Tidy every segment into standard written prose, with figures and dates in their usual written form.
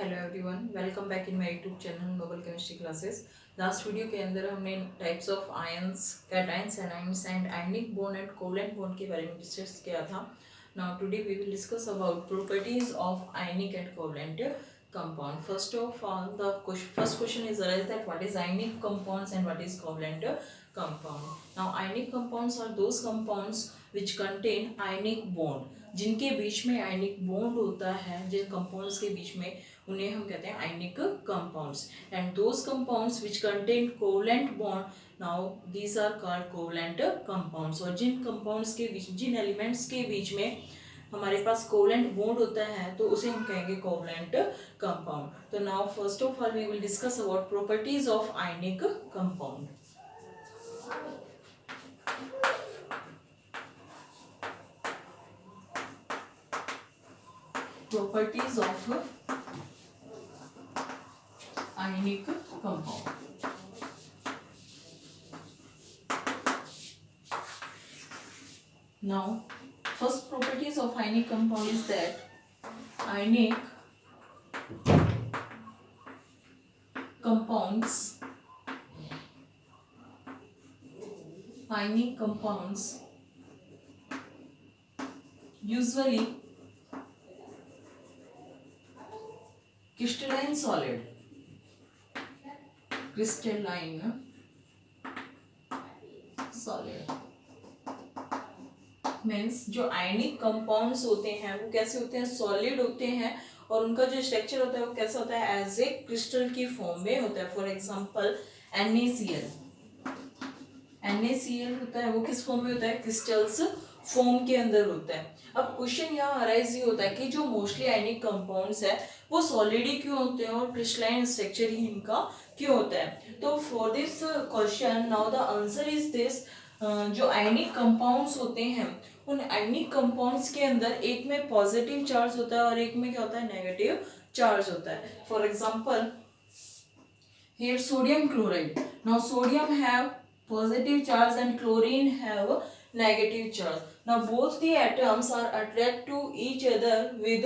Hello everyone, welcome back in my YouTube channel Noble chemistry classes. Last video के अंदर हमने types of ions, cations, anions and ionic bond and covalent bond के बारे में discuss किया था। Now today we will discuss about properties of ionic and covalent compound. First of all, the first question is arise that what is ionic compounds and what is covalent compound. Now ionic compounds are those compounds which contain ionic bond, जिनके बीच में ionic bond होता है, जिन compounds के बीच में, उन्हें हम कहते हैं ionic compounds. And those compounds which contain covalent bond, now these are called covalent compounds. और जिन कंपाउंड्स के बीच, जिन एलिमेंट्स के बीच में हमारे पास कोवलेंट बॉन्ड होता है, तो उसे हम कहेंगे कोवलेंट कंपाउंड. तो now first of all we will discuss about properties of ionic compound. Properties of ionic compound. Now, first properties of ionic compound is that ionic compounds usually crystalline solid. crystalline solid means जो ionic compounds होते हैं वो कैसे होते हैं, solid होते हैं. और उनका जो स्ट्रक्चर होता है वो कैसा होता है, एज ए क्रिस्टल की फॉर्म में होता है. फॉर एग्जांपल NaCl होता है, वो किस फॉर्म में होता है, क्रिस्टल्स फॉर्म के अंदर होता है. अब क्वेश्चन यहाँ अराइज ये होता है कि जो मोस्टली आयनिक कंपाउंड्स है वो सॉलिड ही क्यों होते हैं और क्रिस्टलाइन स्ट्रक्चर ही इनका क्यों होता है. तो for this question now the answer is this. जो आयनिक कंपाउंड्स होते हैं, उन आयनिक कंपाउंड्स के अंदर एक में पॉजिटिव चार्ज होता है और एक में क्या होता है, नेगेटिव चार्ज होता है. For example here sodium chloride. Now sodium have positive charge and chlorine have negative charge. Now both the atoms are attract to each other with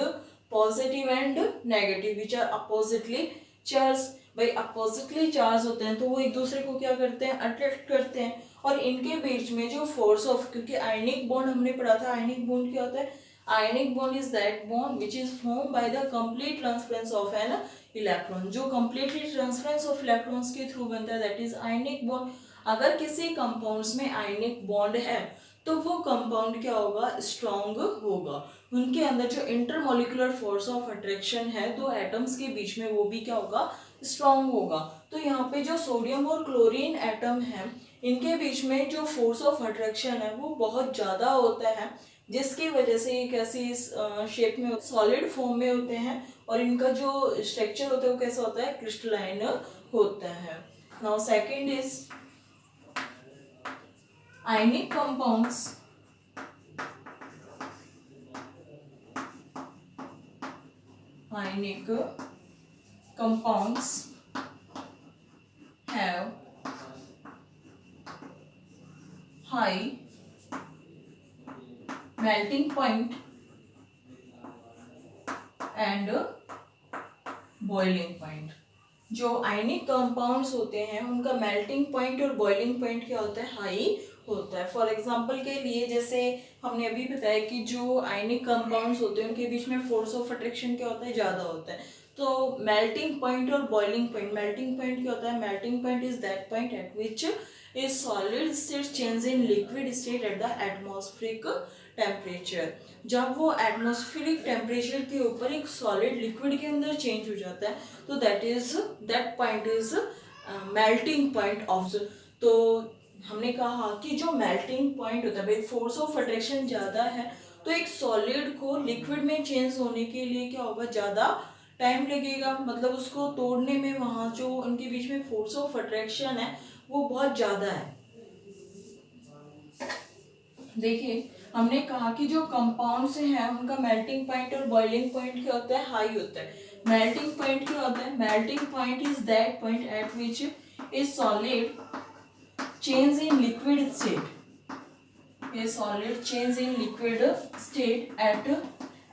positive and negative which are oppositely charged. भाई oppositely charge होते हैं तो वो एक दूसरे को क्या करते हैं, अट्रैक्ट करते हैं. और इनके बीच में जो फोर्स ऑफ, क्योंकि आयनिक बॉन्ड हमने पढ़ा था, आयनिक बॉन्ड क्या होता है, ionic bond is that bond which is form by the complete transference of an electron. जो कंप्लीटली ट्रांसफरेंस ऑफ इलेक्ट्रॉन्स के थ्रू बनता है, दैट इज आयनिक बॉन्ड. अगर किसी कंपाउंड्स में आयनिक बॉन्ड है तो वो कंपाउंड क्या होगा, स्ट्रॉन्ग होगा. उनके अंदर जो इंटरमोलिकुलर फोर्स ऑफ अट्रैक्शन है दो एटम्स के बीच में, वो भी क्या होगा, स्ट्रॉन्ग होगा. तो यहाँ पे जो सोडियम और क्लोरीन एटम है, इनके बीच में जो फोर्स ऑफ अट्रैक्शन है वो बहुत ज़्यादा होता है, जिसकी वजह से ये कैसी शेप में, सॉलिड फॉर्म में होते हैं. और इनका जो स्ट्रक्चर होता है वो कैसा होता है, क्रिस्टलाइन होता है. Now second is ionic compounds have high melting point and boiling point. जो आयनिक कंपाउंड्स होते हैं उनका मेल्टिंग पॉइंट और बॉइलिंग पॉइंट क्या होता है, हाई होता है. फॉर एग्जांपल के लिए जैसे हमने अभी बताया कि जो आयनिक कंपाउंड्स होते हैं उनके बीच में फोर्स ऑफ अट्रैक्शन क्या होता है, ज़्यादा होता है. तो मेल्टिंग पॉइंट और बॉइलिंग पॉइंट, मेल्टिंग पॉइंट क्या होता है, melting point is that point eight which A solid state change in liquid state at the atmospheric temperature. जब वो एटमॉस्फेरिक टेम्परेचर के ऊपर एक सॉलिड लिक्विड के अंदर चेंज हो जाता है, तो that point is melting point of. तो हमने कहा कि जो मेल्टिंग पॉइंट होता है, भाई फोर्स ऑफ अट्रैक्शन ज़्यादा है तो एक सॉलिड को लिक्विड में चेंज होने के लिए क्या होगा, ज़्यादा टाइम लगेगा. मतलब उसको तोड़ने में वहाँ जो उनके बीच में फोर्स ऑफ अट्रैक्शन है वो बहुत ज़्यादा है. देखिए हमने कहा कि जो कंपाउंड्स हैं उनका मेल्टिंग पॉइंट और बॉइलिंग पॉइंट क्या होता है, हाई होता है. मेल्टिंग पॉइंट क्या होता है, melting point is that point eight which A solid change in liquid state, a solid change in liquid state at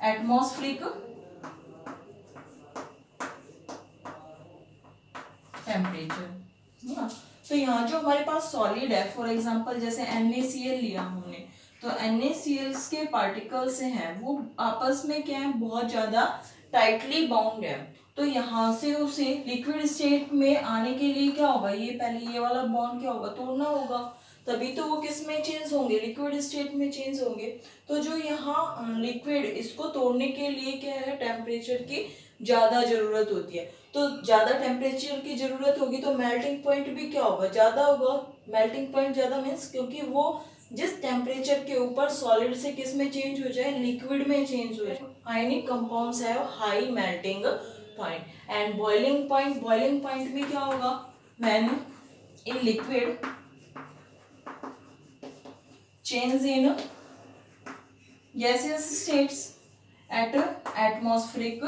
atmospheric temperature, हाँ। तो यहाँ जो हमारे पास सॉलिड है, फॉर एग्जांपल जैसे NaCl लिया हमने, तो NaCl के पार्टिकल्स हैं वो आपस में क्या है, बहुत ज्यादा टाइटली बाउंड है। तो यहाँ से उसे लिक्विड स्टेट में आने के लिए क्या होगा, ये पहले ये वाला बॉन्ड क्या होगा, तोड़ना होगा, तभी तो वो किस में चेंज होंगे, लिक्विड स्टेट में चेंज होंगे। तो जो यहाँ लिक्विड, इसको तोड़ने के लिए क्या है, टेम्परेचर की ज्यादा जरूरत होती है। तो ज्यादा टेम्परेचर की जरूरत होगी तो मेल्टिंग पॉइंट भी क्या होगा, ज्यादा होगा। मेल्टिंग पॉइंट ज्यादा मीन्स क्योंकि वो जिस टेम्परेचर के ऊपर सॉलिड से किस में चेंज हो जाए, लिक्विड में चेंज हो जाए। Ionic compounds have high melting point and boiling point, boiling point भी क्या होगा, when in liquid change in gaseous states at atmospheric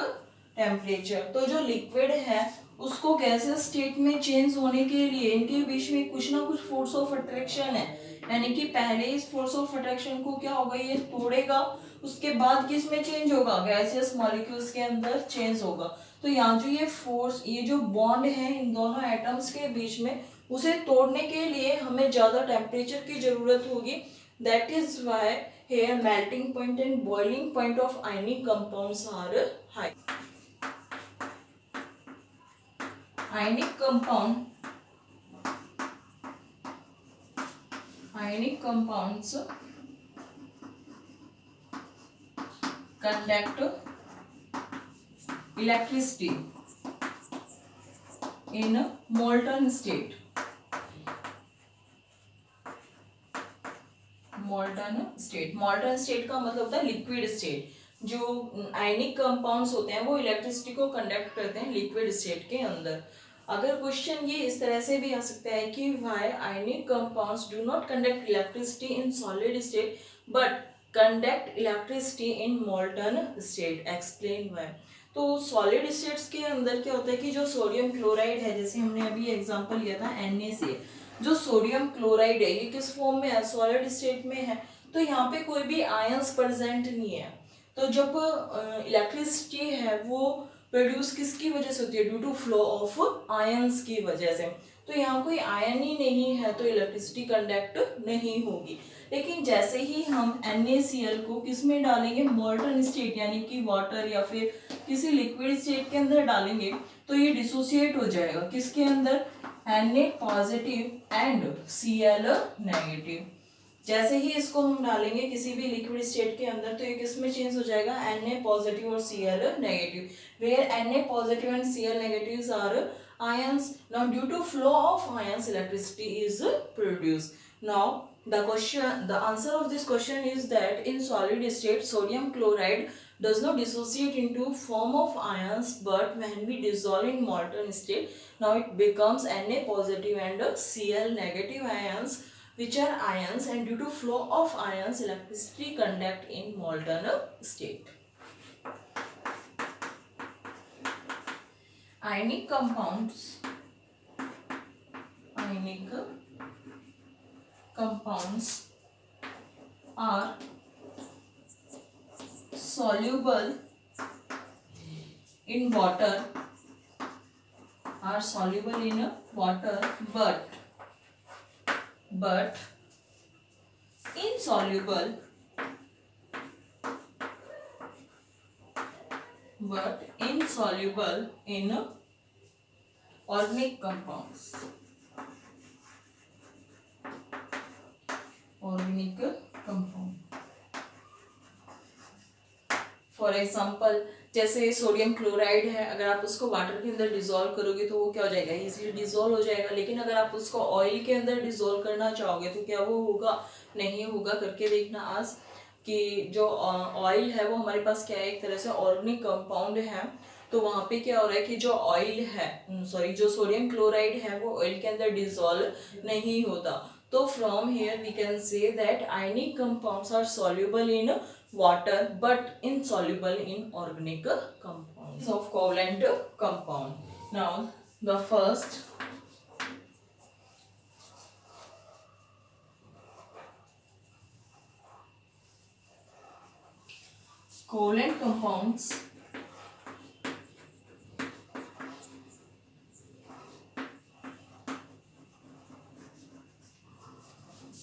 temperature. तो जो लिक्विड है उसको गैसियस स्टेट में चेंज होने के लिए इनके बीच में कुछ ना कुछ फोर्स ऑफ अट्रैक्शन है, यानी कि पहले इस फोर्स ऑफ अट्रैक्शन को क्या होगा, ये तोड़ेगा, उसके बाद किस में चेंज होगा, गैसियस मॉलिक्यूल्स के अंदर चेंज होगा। तो यहाँ जो ये फोर्स, ये जो बॉन्ड है इन दोनों एटम्स के बीच में, उसे तोड़ने के लिए हमें ज्यादा टेम्परेचर की जरूरत होगी। That is why here melting point and boiling point of ionic compounds are high. Ionic compounds conduct electricity in molten state. मॉल्टन state का मतलब होता है लिक्विड स्टेट। जो आयनिक कंपाउंड्स होते हैं वो इलेक्ट्रिसिटी को कंडक्ट करते हैं लिक्विड स्टेट के अंदर। अगर क्वेश्चन ये इस तरह से भी आ सकता है कि why ionic compounds do not conduct electricity in solid state but conduct electricity in मॉल्टन state, explain why. तो सॉलिड स्टेट्स के अंदर क्या होता है कि जो सोडियम क्लोराइड है, जैसे हमने अभी एग्जांपल लिया था NaCl, जो सोडियम क्लोराइड है ये किस फॉर्म में है, सॉलिड स्टेट में है। तो यहाँ पे कोई भी आयंस प्रेजेंट नहीं है। तो जब इलेक्ट्रिसिटी है वो प्रोड्यूस किसकी वजह से होती है, due to flow of ions की वजह से। तो यहाँ कोई आयन ही नहीं है तो इलेक्ट्रिसिटी कंडक्ट नहीं होगी। लेकिन जैसे ही हम NaCl को किस में डालेंगे, मॉल्टन स्टेट यानी कि वाटर या फिर किसी लिक्विड स्टेट के अंदर डालेंगे, तो ये डिसोसिएट हो जाएगा किसके अंदर, Na positive and Cl negative. जैसे ही इसको हम डालेंगे किसी भी लिक्विड स्टेट के अंदर तो ये किस में चेंज हो जाएगा, Na पॉजिटिव और Cl negative, where Na positive and Cl negatives are ions. Now due to flow of ions electricity is produced. Now the answer of this question is that in solid state sodium chloride does not dissociate into form of ions, but when we dissolve in molten state, now it becomes Na positive and Cl negative ions, which are ions, and due to flow of ions electricity conduct in molten state. Ionic compounds are soluble in water, but insoluble in organic compounds. For example जैसे sodium chloride है, अगर आप उसको water के अंदर dissolve करोगे तो वो क्या हो जाएगा, इजीली डिजोल्व हो जाएगा। लेकिन अगर आप उसको ऑयल के अंदर डिजोल्व करना चाहोगे तो क्या वो होगा, नहीं होगा। करके देखना आज कि जो ऑयल है वो हमारे पास क्या है, एक तरह से ऑर्गेनिक कंपाउंड है। तो वहाँ पे क्या हो रहा है कि जो ऑयल है, जो सोडियम क्लोराइड है वो ऑयल के अंदर डिजोल्व नहीं होता। तो from here we can say that ionic compounds are soluble in water but insoluble in organic compounds of covalent compound. Now the first covalent compounds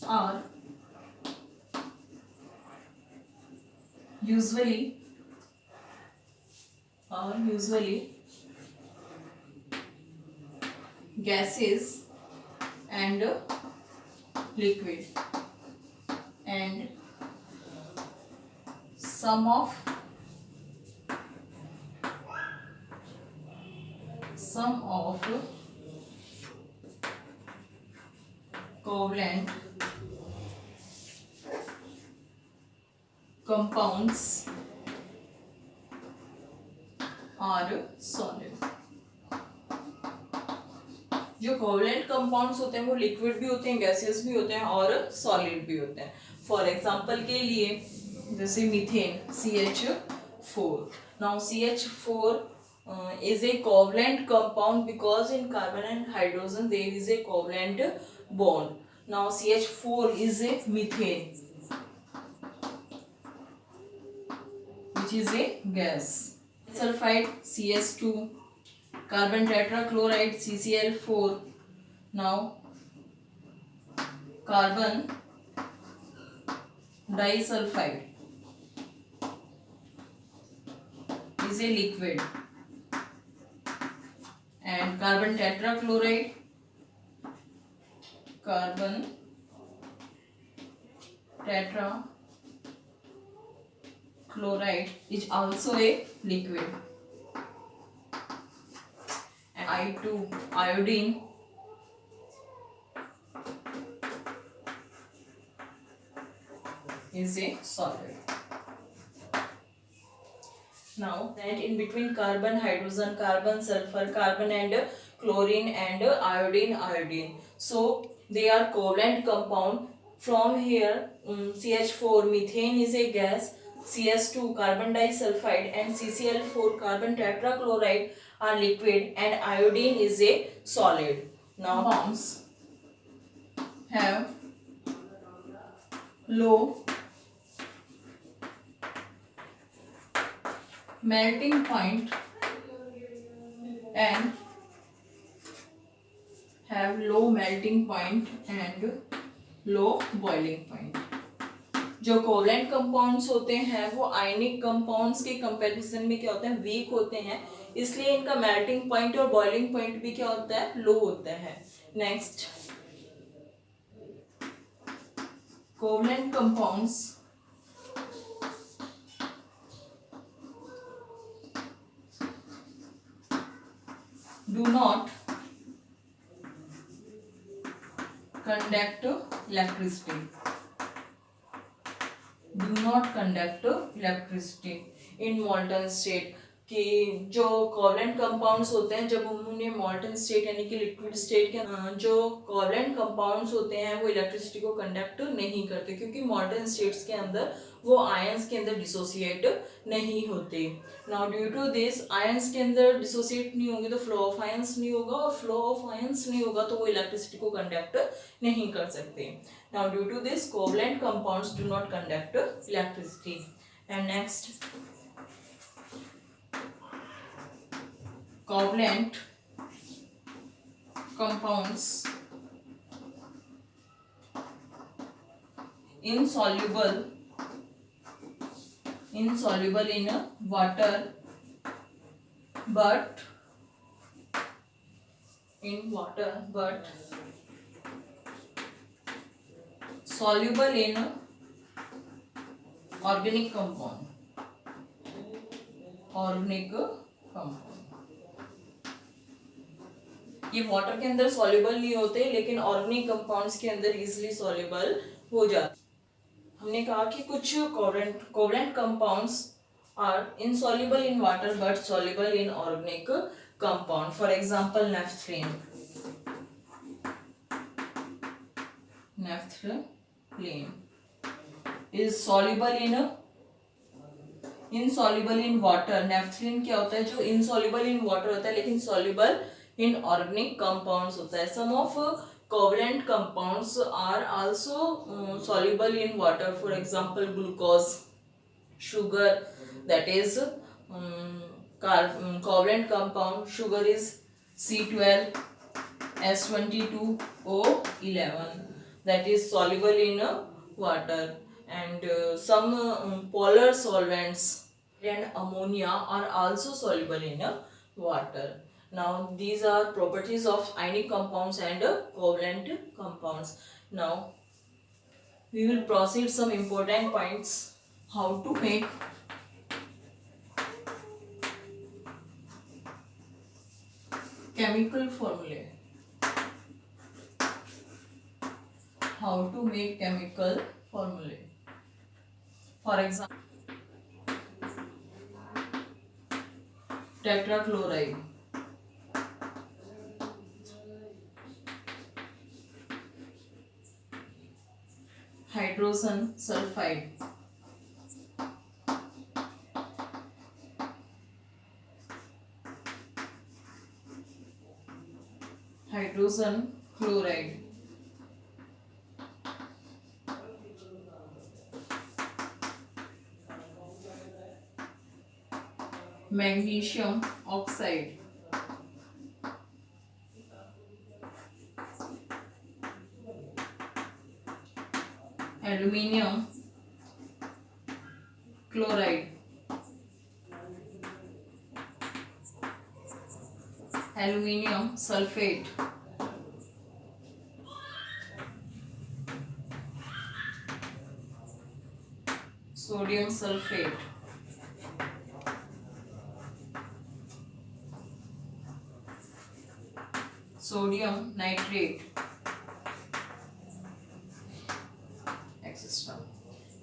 are usually gases and liquid, and some of covalent compounds are solid. जो covalent compounds होते हैं वो liquid भी होते हैं, gases भी होते हैं और सॉलिड भी होते हैं. फॉर एग्जांपल के लिए जैसे methane CH4. Now CH4 is a covalent compound because in carbon and hydrogen there is a covalent bond. Now CH4 is a methane which is a gas. Sulfide CS2, carbon tetrachloride CCl4. Now carbon disulfide is a liquid, and carbon tetrachloride is also a liquid. And I2 iodine is a solid. Now that in between carbon, hydrogen, carbon, sulfur, carbon and chlorine and iodine. So they are covalent compound. From here CH4 methane is a gas, CS2 carbon disulfide and CCl4 carbon tetrachloride are liquid, and iodine is a solid. Now compounds have low melting point and low boiling point. जो covalent compounds होते हैं वो ionic compounds के comparison में क्या होते हैं, week होते हैं, इसलिए इनका मेल्टिंग पॉइंट और बॉइलिंग पॉइंट भी क्या होता है, लो होता है. Next, covalent compounds do not conduct electricity in molten state. कि जो कोवलेंट कंपाउंड्स होते हैं जब उन्होंने मॉल्टन स्टेट यानी कि लिक्विड स्टेट के जो कोवलेंट कंपाउंड्स होते हैं वो इलेक्ट्रिसिटी को कंडक्ट नहीं करते, क्योंकि मॉल्टन स्टेट्स के अंदर वो आयंस के अंदर डिसोसिएट नहीं होते. Now due to this ions के अंदर डिसोसिएट नहीं होंगे तो फ्लो ऑफ आयंस नहीं होगा, और फ्लो ऑफ आयंस नहीं होगा तो वो इलेक्ट्रिसिटी को कंडक्ट नहीं कर सकते. Now due to this covalent compounds do not conduct electricity. And next, covalent compounds insoluble in water but soluble in organic compound. ये वाटर के अंदर सॉल्युबल नहीं होते लेकिन ऑर्गेनिक कंपाउंड्स के अंदर इजीली सॉल्युबल हो जाते. हमने कहा कि कुछ covalent compounds are insoluble in water but soluble in organic compound. For example naphthalene is soluble insoluble in water. Naphthalene क्या होता है, जो इनसॉल्युबल इन वाटर होता है लेकिन सॉल्युबल in organic compounds होता है. Some of covalent compounds are also soluble in water. For example, glucose, sugar, that is covalent compound. Sugar is C12, S22O11. that is soluble in water, and some polar solvents and ammonia are also soluble in water. Now these are properties of ionic compounds and covalent compounds. Now we will proceed some important points. How to make chemical formulae. How to make chemical formulae. For example, tetrachloride, hydrogen sulfide, hydrogen chloride, magnesium oxide, aluminium chloride, aluminium sulfate, sodium sulfate, sodium nitrate, etc.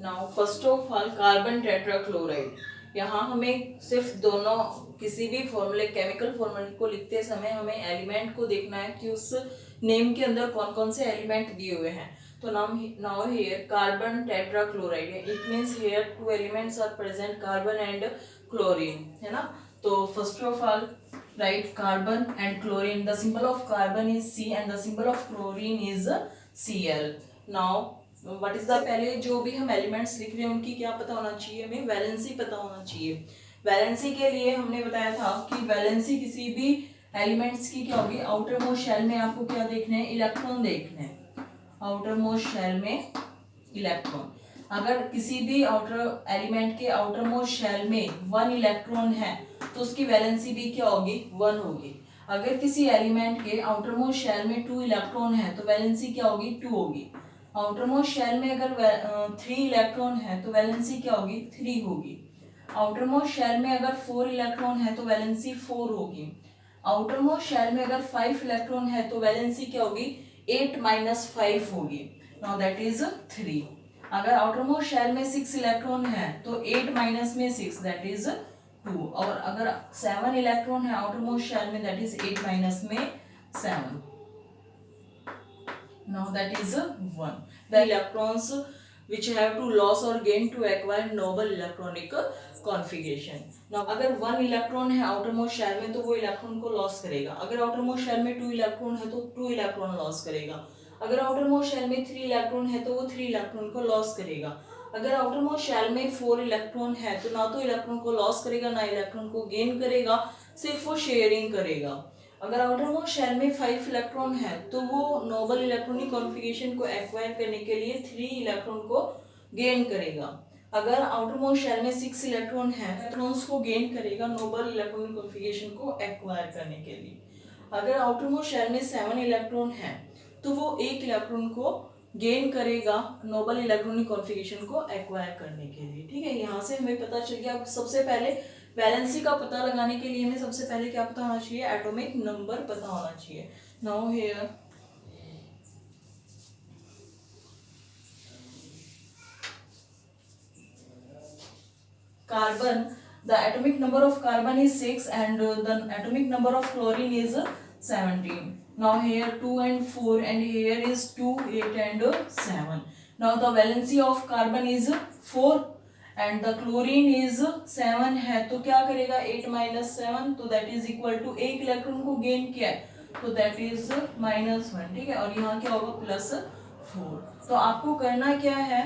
Now first of all carbon tetrachloride. यहाँ हमें सिर्फ दोनों किसी भी फॉर्मूले chemical फॉर्मूले को लिखते समय हमें एलिमेंट को देखना है कि उस नेम के अंदर कौन कौन से एलिमेंट दिए हुए हैं. तो now here carbon tetrachloride, it means here two elements are present, carbon and chlorine, है ना. तो first of all write carbon and chlorine. The symbol of carbon is C and the symbol of chlorine is Cl. Now what is the, पहले जो भी हम elements लिख रहे हैं उनकी क्या पता होना चाहिए, हमें वैलेंसी पता होना चाहिए. वैलेंसी के लिए हमने बताया था कि वैलेंसी किसी भी एलिमेंट्स की क्या होगी, आउटर मोस्ट शेल में आपको क्या देखना है, इलेक्ट्रॉन देखने हैं. आउटर मोस्ट शेल में इलेक्ट्रॉन. अगर किसी भी आउटर एलिमेंट के आउटर मोस्ट शेल में 1 इलेक्ट्रॉन है तो उसकी वैलेंसी भी क्या होगी, 1 होगी. अगर किसी एलिमेंट के आउटर मोस्ट शेल में 2 इलेक्ट्रॉन है तो वैलेंसी क्या होगी, 2 होगी. आउटर मोस्ट शेल में अगर 3 इलेक्ट्रॉन है तो वैलेंसी क्या होगी, 3 होगी. आउटर मोस्ट शेल में अगर 4 इलेक्ट्रॉन है तो वैलेंसी 4 होगी. आउटर मोस्ट शेल में अगर 5 इलेक्ट्रॉन है तो वैलेंसी क्या होगी, 8 - 5 होगी. Now that is 3. अगर आउटर मोस्ट शेल में 6 इलेक्ट्रॉन है तो 8 माइनस में 6 दैट इज 2. और अगर 7 इलेक्ट्रॉन है आउटर मोस्ट शेल में दैट इज 8 माइनस में 7. Now that is 1. The electrons which have to loss or gain to acquire noble electronic configuration. Now अगर 1 इलेक्ट्रॉन है आउटर मोस्ट शेल में तो वो इलेक्ट्रॉन को लॉस करेगा. अगर आउटर मोस्ट शेल में 2 इलेक्ट्रॉन है तो 2 इलेक्ट्रॉन लॉस करेगा. अगर आउटर मोस्ट शेल में 3 इलेक्ट्रॉन है तो वो 3 इलेक्ट्रॉन को लॉस करेगा. अगर आउटर मोस्ट शेल में 4 इलेक्ट्रॉन है तो ना तो इलेक्ट्रॉन को लॉस करेगा ना इलेक्ट्रॉन को गेन करेगा, सिर्फ वो शेयरिंग करेगा. अगर आउटर मोस्ट शेल में 5 इलेक्ट्रॉन है तो वो नोबल इलेक्ट्रॉनिक कॉन्फ़िगरेशन को एक्वायर करने के लिए 3 इलेक्ट्रॉन को गेन करेगा. अगर आउटर मोस्ट शेल में 6 इलेक्ट्रॉन है इलेक्ट्रॉन्स को गेन करेगा नोबल इलेक्ट्रॉनिक कॉन्फ़िगरेशन को एक्वायर करने के लिए. अगर आउटर मोस्ट शेल में 7 इलेक्ट्रॉन है तो वो 1 इलेक्ट्रॉन को गेन करेगा नोबल इलेक्ट्रॉनिक कॉन्फ़िगरेशन को एक्वायर करने के लिए. ठीक है, यहाँ से हमें पता चल गया. सबसे पहले वैलेंसी का पता लगाने के लिए हमें सबसे पहले क्या पता होना चाहिए, एटॉमिक नंबर पता होना चाहिए. Now here carbon, the atomic number of carbon is 6 and the atomic number of chlorine is 17. Now here 2 and 4 and here is 2, 8 and 7. Now the valency of carbon is 4 and the chlorine is 7 है तो क्या करेगा, 8 - 7 तो that is equal to 1 electron को gain किया है तो that is -1. ठीक है, और यहाँ क्या होगा +4. तो आपको करना क्या है,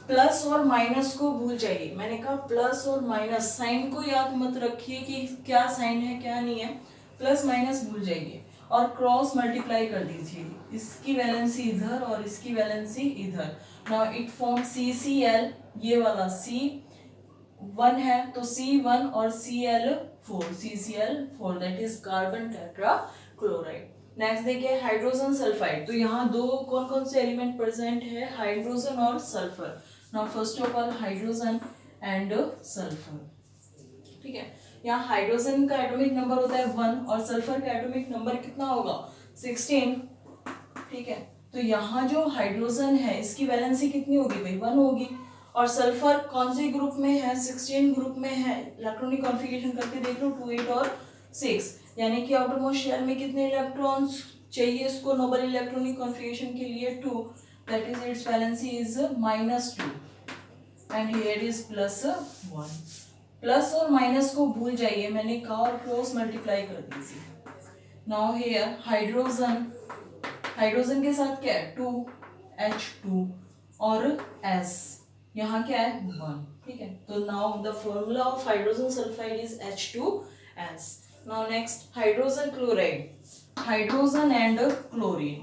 प्लस और माइनस को भूल जाइए. मैंने कहा प्लस और माइनस, साइन को याद मत रखिए कि क्या साइन है क्या नहीं है, प्लस माइनस भूल जाइए. और क्रॉस मल्टीप्लाई कर दीजिए, इसकी वैलेंसी इधर और इसकी वैलेंसी इधर। नाउ इट फॉर्म CCl, ये वाला C1 है तो C1 और Cl4, CCl4 that is carbon tetra chloride. Next देखिए हाइड्रोजन सल्फाइड। तो यहाँ दो कौन कौन से एलिमेंट प्रेजेंट है, हाइड्रोजन और sulphur. Now first of all hydrogen and sulphur, ठीक है। यहाँ हाइड्रोजन का एटॉमिक नंबर होता है 1 और सल्फर का एटॉमिक नंबर कितना होगा 16, ठीक है। तो यहाँ जो हाइड्रोजन है इसकी वैलेंसी कितनी होगी भाई 1 होगी, और सल्फर कौन से ग्रुप में है 16 ग्रुप में है। इलेक्ट्रॉनिक कॉन्फ़िगरेशन करके देख लो 2 8 और 6, यानी कि आउटर मोस्ट शेल में कितने इलेक्ट्रॉन्स चाहिए इसको नोबल इलेक्ट्रॉनिक कॉन्फ़िगरेशन के लिए 2, that is it's valency is -2 and here is +1। Plus और माइनस को भूल जाइए, मैंने कहा और क्रॉस मल्टीप्लाई कर दीजिए। नाउ हियर हाइड्रोजन, हाइड्रोजन के साथ क्या है 2H2 और S, यहाँ क्या है 1, ठीक है। तो now the formula of hydrogen sulphide is H2S। Now next hydrogen chloride, hydrogen and chlorine.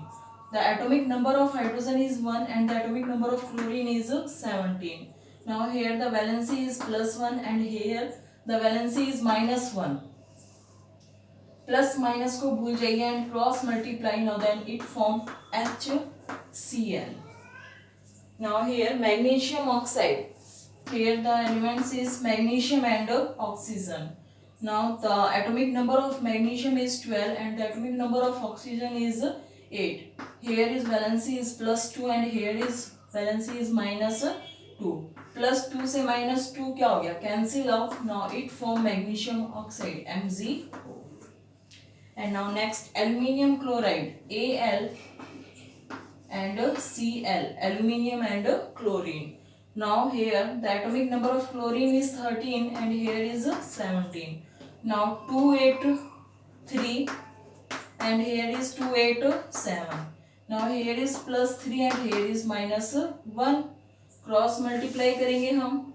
The atomic number of hydrogen is 1 and the atomic number of chlorine is 17. Now here the valency is +1 and here the valency is -1. Plus minus को भूल जाइए and cross multiply, now then it form HCl. Now here magnesium oxide, here the elements is magnesium and oxygen. Now the atomic number of magnesium is 12 and the atomic number of oxygen is 8. Here is valency is +2 and here is valency is -2. +2 से -2 क्या हो गया cancel out, now it form magnesium oxide MgO. And now next aluminium chloride Al and Cl, aluminium and chlorine. Now here the atomic number of chlorine is 13 and here is 17. Now 2 8 3 and here is 2 8 7. Now here is +3 and here is -1. Cross multiply करेंगे हम,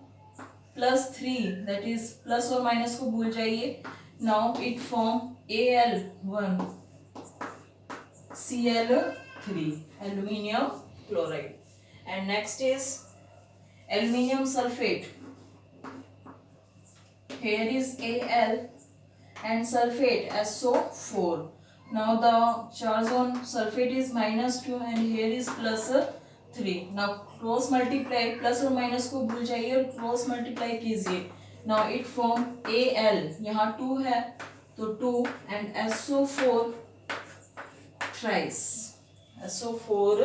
+3 that is plus और minus को भूल जाइए। Now it form Al1 Cl3, aluminium chloride. And next is aluminium sulfate. Here is Al and sulfate SO4. Now the charge on sulfate is -2 and here is +3. Now cross multiply, plus और minus को भूल जाइए और cross multiply कीजिए। Now it form Al, यहाँ 2 है तो 2 and SO4 thrice, SO4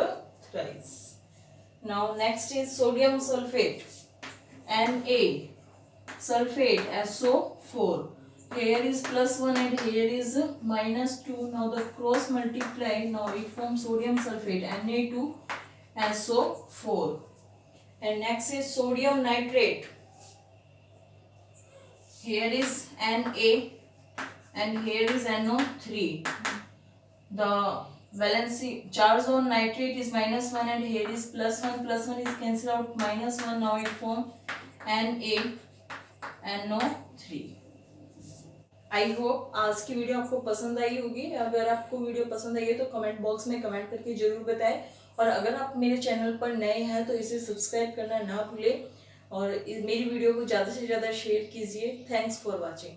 thrice. Now next is sodium sulphate Na sulfate SO4. Here is +1 and here is -2. Now the cross multiply, now it forms sodium sulfate Na2SO4. And next is sodium nitrate. Here is Na and here is NO3. The valency charge on nitrate is -1 and here is +1. +1 is cancelled out, -1. Now it forms NaNO3. I hope आज की video आपको पसंद आई होगी। अगर आपको video पसंद आई है तो कमेंट बॉक्स में कमेंट करके जरूर बताएं, और अगर आप मेरे चैनल पर नए हैं तो इसे सब्सक्राइब करना ना भूलें और मेरी वीडियो को ज़्यादा से ज़्यादा शेयर कीजिए। Thanks for watching.